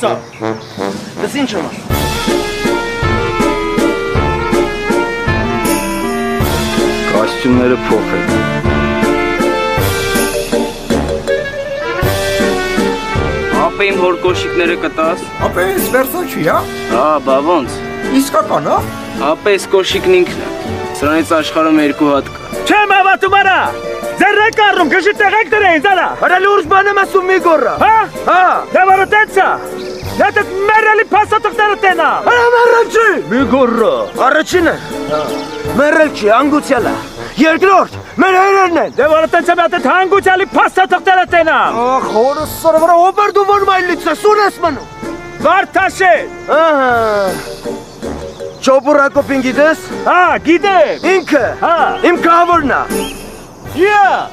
ասա։ Դες ինչ եմ ասում։ Կոստյումները փոխել։ Ապա իմ հոր կոշիկները կտաս։ Ապա ես վերսաչի, հա։ Հա, բա ոնց։ Իսկական, հա։ Ապա այս կոշիկն ինքն է։ Սրանից աշխարհում երկու հատ կա։ Չեմ հավատում արա։ Ձեր ռեկարում գժի տեղեք դրեին զարա։ Արա լուրջ բան եմ ասում մի գոռա։ Հա։ Հա։ Դե որը տեցա։ Եթե մերելի փաստաթղթերը տենա։ Արա մերել չի։ Մի գոռա։ Առաջինը։ Մերել չի, անգուցյալ է։ Երկրորդ, մեր հայրերն են։ Դե որը տեցա մի հատ հանգուցյալի փաստաթղթերը տենա։ Ախ, հորս սորվրա օբերդու որ մայլից է, սուն ես մնում։ Վարդաշեն։ Ահա։ Չոպուրակոպին գիտես։ Հա, գիտեմ։ Ինքը։ Հա։ Իմ կահավորն է։ Yeah.